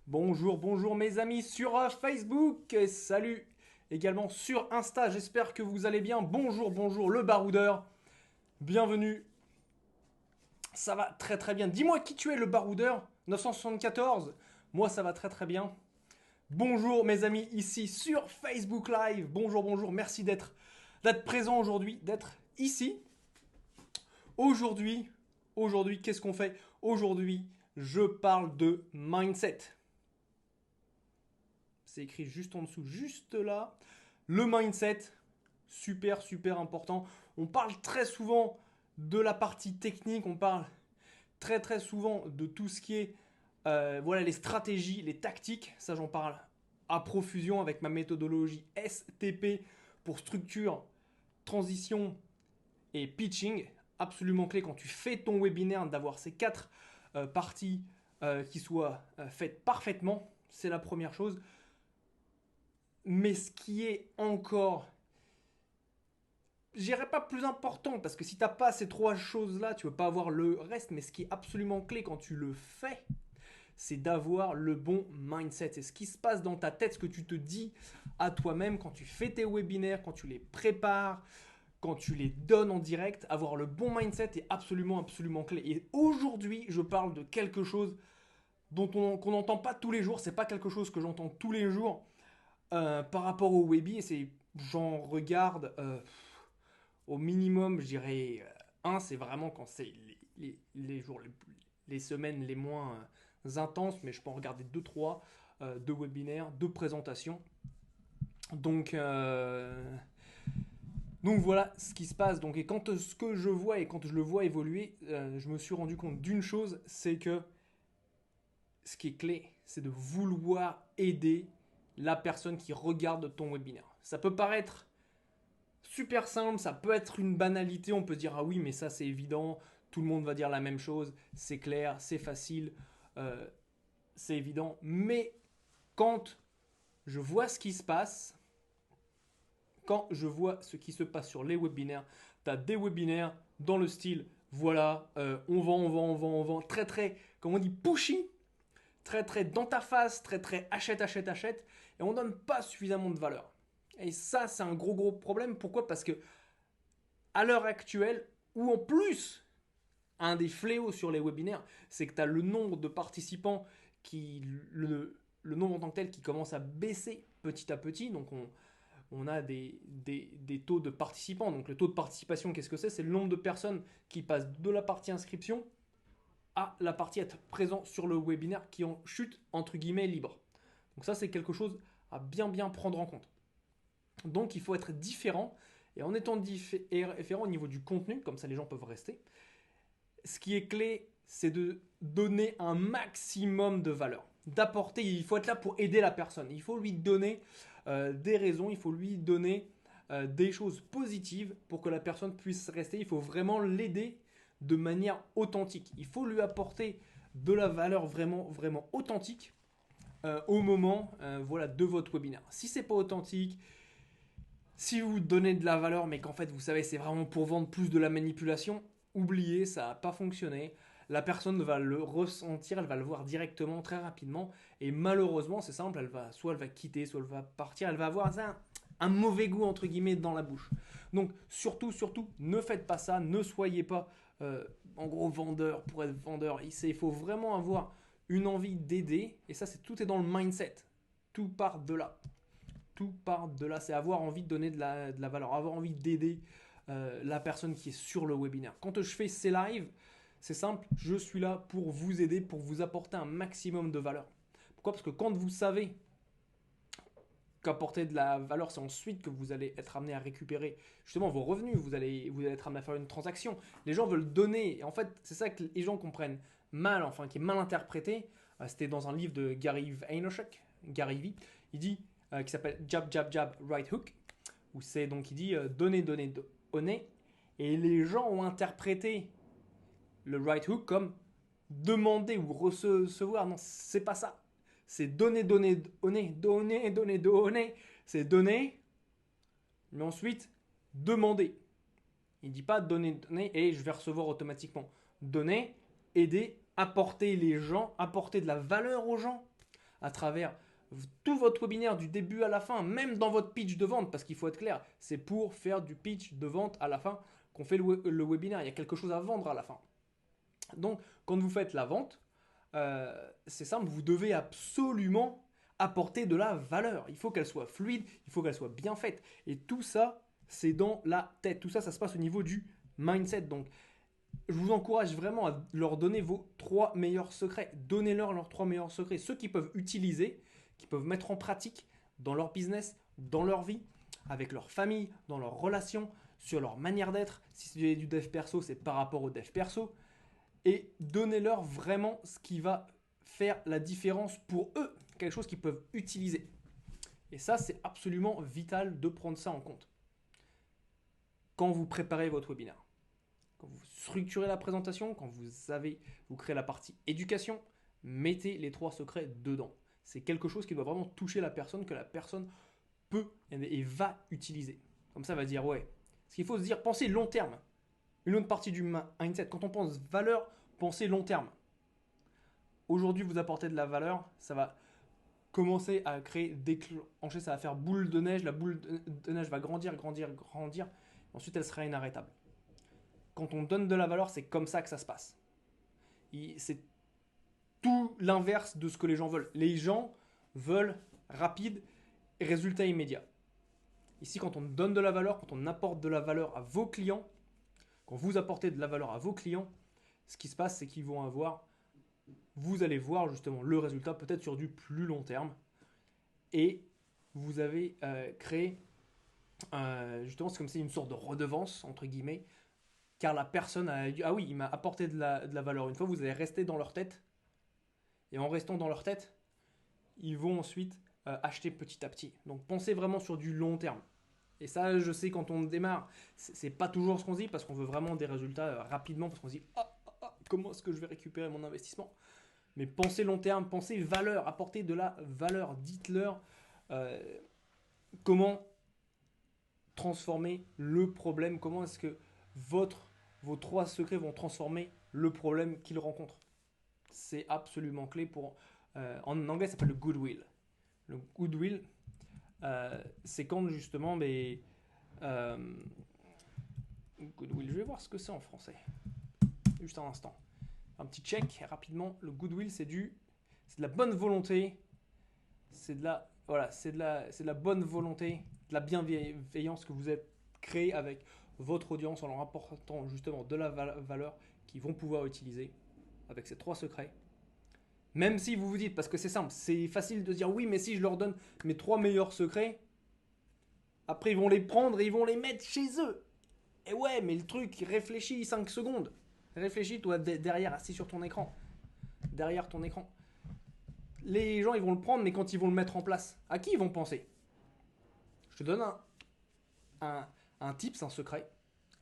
Bonjour, bonjour mes amis sur Facebook, et salut également sur Insta, j'espère que vous allez bien. Bonjour, bonjour le baroudeur, bienvenue, ça va très très bien. Dis-moi qui tu es le baroudeur 974. Moi ça va très très bien. Bonjour mes amis ici sur Facebook Live, bonjour, bonjour, merci d'être présent aujourd'hui, d'être ici. Aujourd'hui, aujourd'hui qu'est-ce qu'on fait? Aujourd'hui je parle de mindset. C'est écrit juste en dessous, juste là. Le mindset, super, super important. On parle très souvent de la partie technique, on parle très, très souvent de tout ce qui est voilà, les stratégies, les tactiques. Ça, j'en parle à profusion avec ma méthodologie STP pour structure, transition et pitching. Absolument clé quand tu fais ton webinaire d'avoir ces quatre parties qui soient faites parfaitement. C'est la première chose. Mais ce qui est encore, je dirais pas plus important, parce que si t'as pas ces trois choses-là, tu ne peux pas avoir le reste, mais ce qui est absolument clé quand tu le fais, c'est d'avoir le bon mindset. C'est ce qui se passe dans ta tête, ce que tu te dis à toi-même quand tu fais tes webinaires, quand tu les prépares, quand tu les donnes en direct. Avoir le bon mindset est absolument, absolument clé. Et aujourd'hui, je parle de quelque chose qu'on n'entend pas tous les jours. C'est pas quelque chose que j'entends tous les jours par rapport au Webi. J'en regarde au minimum, je dirais, un, c'est vraiment quand c'est les jours, les semaines les moins intenses, mais je peux en regarder deux, trois, deux webinaires, deux présentations. Donc, euh, donc voilà ce qui se passe. Donc, et quand ce que je vois et quand je le vois évoluer, je me suis rendu compte d'une chose, c'est que ce qui est clé, c'est de vouloir aider la personne qui regarde ton webinaire. Ça peut paraître super simple, ça peut être une banalité, on peut dire ah oui mais ça c'est évident, tout le monde va dire la même chose, c'est clair, c'est facile, euh, c'est évident, mais quand je vois ce qui se passe, quand je vois ce qui se passe sur les webinaires, tu as des webinaires dans le style voilà, on vend, on vend, on vend, on vend, très très, comme on dit, pushy, très très dans ta face, très très achète, achète, achète, et on donne pas suffisamment de valeur. Et ça, c'est un gros gros problème. Pourquoi? Parce que à l'heure actuelle, ou en plus, un des fléaux sur les webinaires, c'est que tu as le nombre de participants qui, le nombre en tant que tel qui commence à baisser petit à petit. Donc on a des taux de participants. Donc le taux de participation, qu'est-ce que c'est? C'est le nombre de personnes qui passent de la partie inscription à la partie être présent sur le webinaire qui en chute entre guillemets libre. Donc ça c'est quelque chose à bien bien prendre en compte. Donc il faut être différent. Et en étant différent au niveau du contenu, comme ça les gens peuvent rester, ce qui est clé, c'est de donner un maximum de valeur. D'apporter, il faut être là pour aider la personne. Il faut lui donner des raisons, il faut lui donner des choses positives pour que la personne puisse rester. Il faut vraiment l'aider de manière authentique. Il faut lui apporter de la valeur vraiment, vraiment authentique au moment voilà, de votre webinaire. Si c'est pas authentique, si vous donnez de la valeur, mais qu'en fait, vous savez, c'est vraiment pour vendre plus de la manipulation, oubliez, ça n'a pas fonctionné. La personne va le ressentir, elle va le voir directement, très rapidement. Et malheureusement, c'est simple, soit elle va quitter, soit elle va partir, elle va avoir un mauvais goût, entre guillemets, dans la bouche. Donc, surtout, surtout, ne faites pas ça, ne soyez pas, en gros, vendeur pour être vendeur. Il faut vraiment avoir une envie d'aider, et ça, tout est dans le mindset. Tout part de là. Tout part de là, c'est avoir envie de donner de la valeur, avoir envie d'aider la personne qui est sur le webinaire. Quand je fais ces lives, c'est simple, je suis là pour vous aider, pour vous apporter un maximum de valeur. Pourquoi? Parce que quand vous savez qu'apporter de la valeur, c'est ensuite que vous allez être amené à récupérer justement vos revenus, vous allez être amené à faire une transaction. Les gens veulent donner, et en fait, c'est ça que les gens comprennent mal, enfin, qui est mal interprété. C'était dans un livre de Gary Vaynerchuk, Gary V. Il dit, qui s'appelle Jab, Jab, Jab, Right Hook, où c'est donc, il dit donner, donner, donner. Et les gens ont interprété le right hook comme demander ou recevoir. Non, c'est pas ça. C'est donner, donner, donner, donner, donner, donner. C'est donner, mais ensuite demander. Il dit pas donner, donner et je vais recevoir automatiquement. Donner, aider, apporter les gens, apporter de la valeur aux gens à travers tout votre webinaire du début à la fin, même dans votre pitch de vente, parce qu'il faut être clair, c'est pour faire du pitch de vente à la fin qu'on fait le webinaire. Il y a quelque chose à vendre à la fin. Donc, quand vous faites la vente, c'est simple, vous devez absolument apporter de la valeur. Il faut qu'elle soit fluide, il faut qu'elle soit bien faite. Et tout ça, c'est dans la tête. Tout ça, ça se passe au niveau du mindset. Donc, je vous encourage vraiment à leur donner vos 3 meilleurs secrets. Donnez-leur leurs 3 meilleurs secrets. Ceux qu'ils peuvent utiliser, qu'ils peuvent mettre en pratique dans leur business, dans leur vie, avec leur famille, dans leurs relations, sur leur manière d'être. Si c'est du dev perso, c'est par rapport au dev perso. Et donnez-leur vraiment ce qui va faire la différence pour eux, quelque chose qu'ils peuvent utiliser. Et ça, c'est absolument vital de prendre ça en compte. Quand vous préparez votre webinaire, quand vous structurez la présentation, quand vous créez la partie éducation, mettez les 3 secrets dedans. C'est quelque chose qui doit vraiment toucher la personne, que la personne peut et va utiliser. Comme ça, elle va dire ouais. Ce qu'il faut se dire, pensez long terme. Une autre partie du mindset, quand on pense valeur, pensez long terme. Aujourd'hui, vous apportez de la valeur, ça va commencer à créer, déclencher, ça va faire boule de neige. La boule de neige va grandir, grandir, grandir. Ensuite, elle sera inarrêtable. Quand on donne de la valeur, c'est comme ça que ça se passe. C'est tout l'inverse de ce que les gens veulent. Les gens veulent rapide et résultat immédiat. Ici, quand on donne de la valeur, quand on apporte de la valeur à vos clients, quand vous apportez de la valeur à vos clients, ce qui se passe, c'est qu'ils vont vous allez voir justement le résultat peut-être sur du plus long terme. Et vous avez créé, justement, c'est comme si une sorte de redevance, entre guillemets, car la personne a dit, ah oui, il m'a apporté de la valeur. Une fois, vous allez rester dans leur tête. Et en restant dans leur tête, ils vont ensuite acheter petit à petit. Donc pensez vraiment sur du long terme. Et ça, je sais, quand on démarre, c'est pas toujours ce qu'on se dit parce qu'on veut vraiment des résultats rapidement, parce qu'on se dit comment est-ce que je vais récupérer mon investissement. Mais pensez long terme, pensez valeur, apportez de la valeur. Dites-leur comment transformer le problème, comment est-ce que vos 3 secrets vont transformer le problème qu'ils rencontrent. C'est absolument clé pour... en anglais, ça s'appelle le goodwill. Le goodwill, c'est quand justement... goodwill, je vais voir ce que c'est en français. Juste un instant. Un petit check rapidement. Le goodwill, c'est de la bonne volonté. C'est de la bonne volonté, de la bienveillance que vous êtes créé avec votre audience en leur apportant justement de la valeur qu'ils vont pouvoir utiliser avec ces 3 secrets. Même si vous vous dites, parce que c'est simple, c'est facile de dire oui, mais si je leur donne mes 3 meilleurs secrets, après ils vont les prendre et ils vont les mettre chez eux. Et ouais, mais le truc, réfléchis 5 secondes. Réfléchis, toi, derrière, assis sur ton écran. Derrière ton écran. Les gens, ils vont le prendre, mais quand ils vont le mettre en place, à qui ils vont penser? Je te donne un tips, un secret,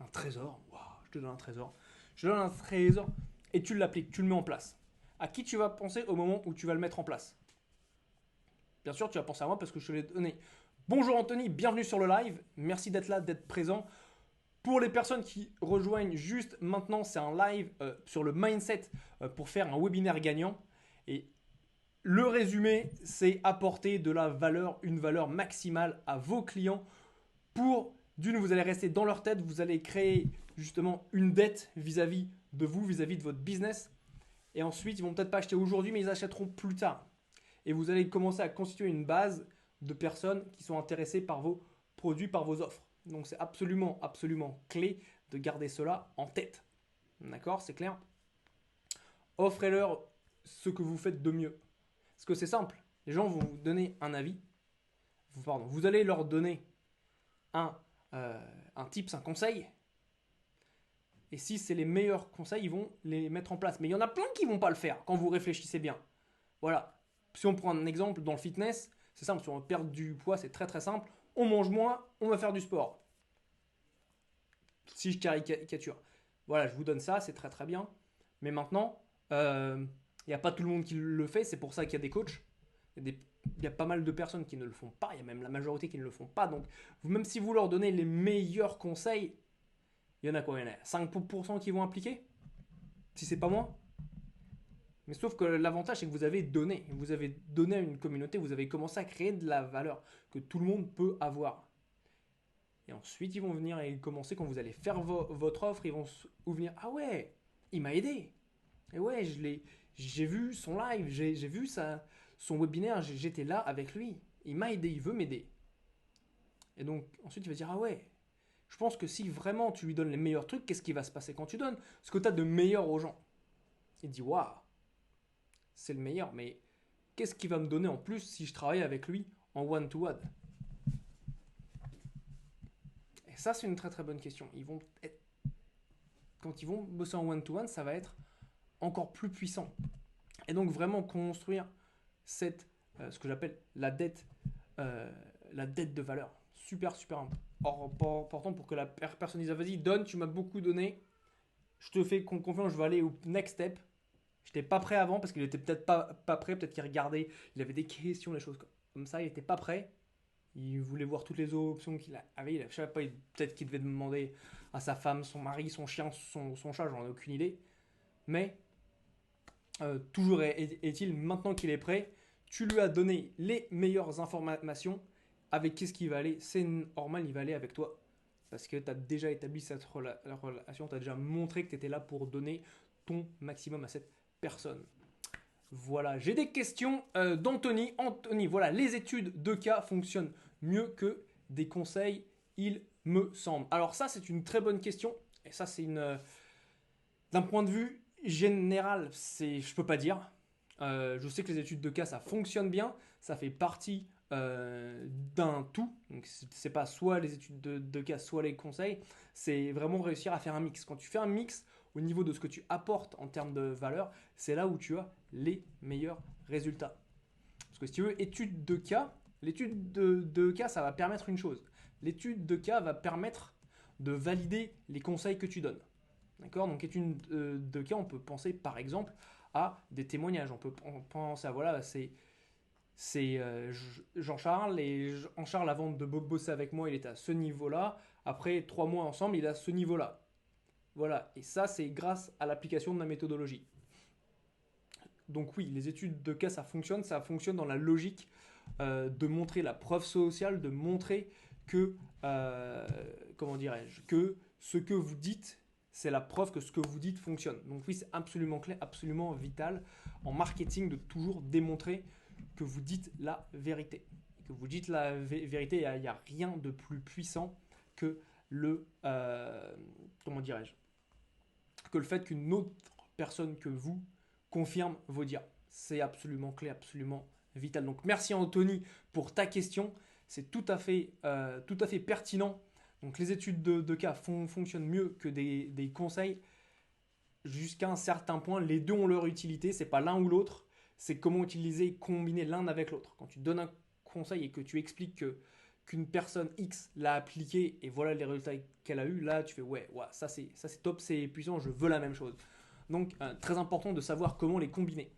un trésor. Waouh, je te donne un trésor. Je te donne un trésor et tu l'appliques, tu le mets en place. À qui tu vas penser au moment où tu vas le mettre en place? Bien sûr, tu vas penser à moi parce que je te l'ai donné. Bonjour Anthony, bienvenue sur le live. Merci d'être là, d'être présent. Pour les personnes qui rejoignent juste maintenant, c'est un live sur le mindset pour faire un webinaire gagnant. Et le résumé, c'est apporter de la valeur, une valeur maximale à vos clients pour, d'une, vous allez rester dans leur tête, vous allez créer justement une dette vis-à-vis de vous, vis-à-vis de votre business. Et ensuite, ils vont peut-être pas acheter aujourd'hui, mais ils achèteront plus tard. Et vous allez commencer à constituer une base de personnes qui sont intéressées par vos produits, par vos offres. Donc c'est absolument, absolument clé de garder cela en tête. D'accord? C'est clair? Offrez-leur ce que vous faites de mieux. Parce que c'est simple. Les gens vont vous donner un avis. Vous allez leur donner un tips, un conseil. Et si c'est les meilleurs conseils, ils vont les mettre en place. Mais il y en a plein qui ne vont pas le faire quand vous réfléchissez bien. Voilà. Si on prend un exemple dans le fitness, c'est simple. Si on veut perdre du poids, c'est très très simple. On mange moins, on va faire du sport. Si je caricature. Voilà, je vous donne ça, c'est très très bien. Mais maintenant, il n'y a pas tout le monde qui le fait. C'est pour ça qu'il y a des coachs. Il y a pas mal de personnes qui ne le font pas. Il y a même la majorité qui ne le font pas. Donc, même si vous leur donnez les meilleurs conseils, il y en a quoi? Il y en a 5% qui vont appliquer? Si c'est pas moins? Mais sauf que l'avantage, c'est que vous avez donné. Vous avez donné à une communauté, vous avez commencé à créer de la valeur que tout le monde peut avoir. Et ensuite, ils vont venir et commencer, quand vous allez faire votre offre, ils vont se souvenir, ah ouais, il m'a aidé. Et ouais, j'ai vu son live, j'ai vu son webinaire, j'étais là avec lui. Il m'a aidé, il veut m'aider. Et donc, ensuite, il va dire, ah ouais, je pense que si vraiment tu lui donnes les meilleurs trucs, qu'est-ce qui va se passer quand tu donnes ce que tu as de meilleur aux gens? Il dit, waouh, c'est le meilleur, mais qu'est-ce qu'il va me donner en plus si je travaille avec lui en one-to-one? Et ça, c'est une très très bonne question. Quand ils vont bosser en one-to-one, ça va être encore plus puissant. Et donc vraiment construire ce que j'appelle la dette de valeur. Super, super important pour que la personne dise, ah, vas-y, donne, tu m'as beaucoup donné, je te fais confiance, je vais aller au next step. Je n'étais pas prêt avant parce qu'il était peut-être pas prêt, peut-être qu'il regardait, il avait des questions, des choses comme ça, il n'était pas prêt. Il voulait voir toutes les options qu'il avait. Je ne sais pas, peut-être qu'il devait demander à sa femme, son mari, son chien, son chat, j'en ai aucune idée. Mais toujours est-il, maintenant qu'il est prêt, tu lui as donné les meilleures informations. Avec qu'est-ce qu'il va aller? C'est normal, il va aller avec toi. Parce que tu as déjà établi cette relation, tu as déjà montré que tu étais là pour donner ton maximum à cette personne. Voilà, j'ai des questions d'Anthony. Anthony, voilà, les études de cas fonctionnent mieux que des conseils, il me semble. Alors ça, c'est une très bonne question. Et ça, c'est d'un point de vue général, je peux pas dire. Je sais que les études de cas, ça fonctionne bien. Ça fait partie d'un tout. Donc c'est pas soit les études de cas, soit les conseils. C'est vraiment réussir à faire un mix. Quand tu fais un mix, au niveau de ce que tu apportes en termes de valeur, c'est là où tu as les meilleurs résultats. Parce que si tu veux, étude de cas, l'étude de cas, ça va permettre une chose. L'étude de cas va permettre de valider les conseils que tu donnes. D'accord? Donc étude de cas, on peut penser par exemple à des témoignages. On peut penser à, voilà, c'est Jean-Charles, et Jean-Charles, avant de bosser avec moi, il était à ce niveau-là. Après 3 mois ensemble, il est à ce niveau-là. Voilà, et ça, c'est grâce à l'application de la méthodologie. Donc oui, les études de cas, ça fonctionne dans la logique de montrer la preuve sociale, de montrer que, comment dirais-je, que ce que vous dites, c'est la preuve que ce que vous dites fonctionne. Donc oui, c'est absolument clé, absolument vital en marketing de toujours démontrer que vous dites la vérité. Que vous dites la vérité, il n'y a rien de plus puissant que comment dirais-je, que le fait qu'une autre personne que vous confirme vos dires. C'est absolument clé, absolument vital. Donc merci Anthony pour ta question. C'est tout à fait pertinent. Donc les études de cas fonctionnent mieux que des conseils jusqu'à un certain point. Les deux ont leur utilité. C'est pas l'un ou l'autre. C'est comment utiliser, combiner l'un avec l'autre. Quand tu donnes un conseil et que tu expliques qu'une personne X l'a appliqué et voilà les résultats qu'elle a eu, là tu fais ouais, ça c'est top, c'est puissant, je veux la même chose. Donc très important de savoir comment les combiner.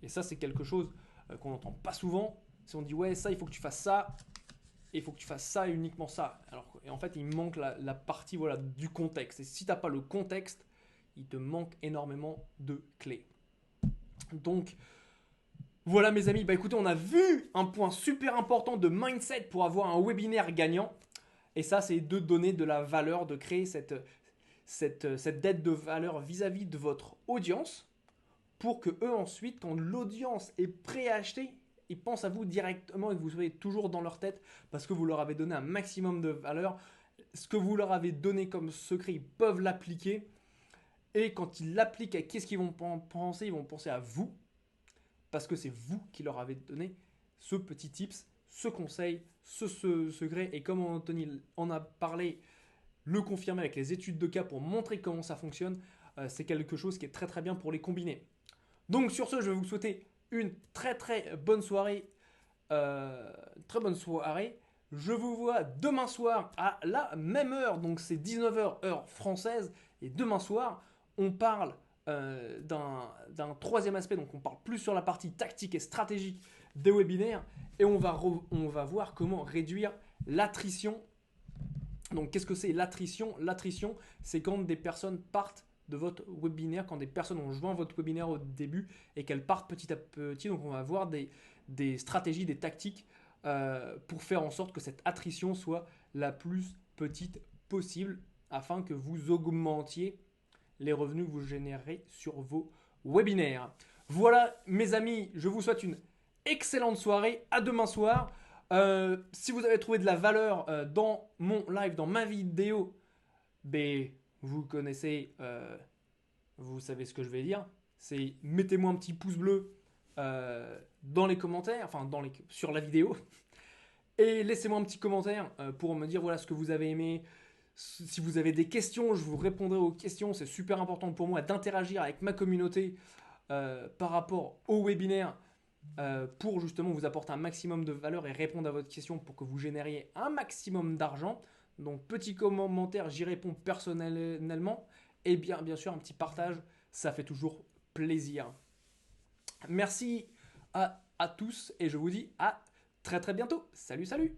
Et ça c'est quelque chose qu'on n'entend pas souvent. Si on dit ouais, ça il faut que tu fasses ça, et il faut que tu fasses ça et uniquement ça. Et en fait il manque la partie, voilà, du contexte. Et si tu n'as pas le contexte, il te manque énormément de clés. Donc voilà mes amis, bah écoutez, on a vu un point super important de mindset pour avoir un webinaire gagnant. Et ça, c'est de donner de la valeur, de créer cette dette de valeur vis-à-vis de votre audience pour que eux ensuite, quand l'audience est prêt à acheter, ils pensent à vous directement et que vous soyez toujours dans leur tête parce que vous leur avez donné un maximum de valeur. Ce que vous leur avez donné comme secret, ils peuvent l'appliquer. Et quand ils l'appliquent, qu'est-ce qu'ils vont penser? Ils vont penser à vous. Parce que c'est vous qui leur avez donné ce petit tips, ce conseil, ce secret. Et comme Anthony en a parlé, le confirmer avec les études de cas pour montrer comment ça fonctionne, c'est quelque chose qui est très très bien pour les combiner. Donc sur ce, je vais vous souhaiter une très très bonne soirée. Je vous vois demain soir à la même heure, donc c'est 19h heure française. Et demain soir, on parle d'un troisième aspect, donc on parle plus sur la partie tactique et stratégique des webinaires, et on va voir comment réduire l'attrition. Donc qu'est-ce que c'est l'attrition? L'attrition, c'est quand des personnes partent de votre webinaire quand des personnes ont joint votre webinaire au début et qu'elles partent petit à petit. Donc on va avoir des stratégies, des tactiques pour faire en sorte que cette attrition soit la plus petite possible afin que vous augmentiez les revenus que vous générez sur vos webinaires. Voilà mes amis, je vous souhaite une excellente soirée, à demain soir. Si vous avez trouvé de la valeur dans mon live, dans ma vidéo, ben, vous connaissez, vous savez ce que je vais dire. C'est mettez-moi un petit pouce bleu dans les commentaires, enfin sur la vidéo. Et laissez-moi un petit commentaire pour me dire voilà ce que vous avez aimé. Si vous avez des questions, je vous répondrai aux questions. C'est super important pour moi d'interagir avec ma communauté par rapport au webinaire pour justement vous apporter un maximum de valeur et répondre à votre question pour que vous génériez un maximum d'argent. Donc petit commentaire, j'y réponds personnellement. Et bien sûr un petit partage, ça fait toujours plaisir. Merci à tous et je vous dis à très bientôt. Salut.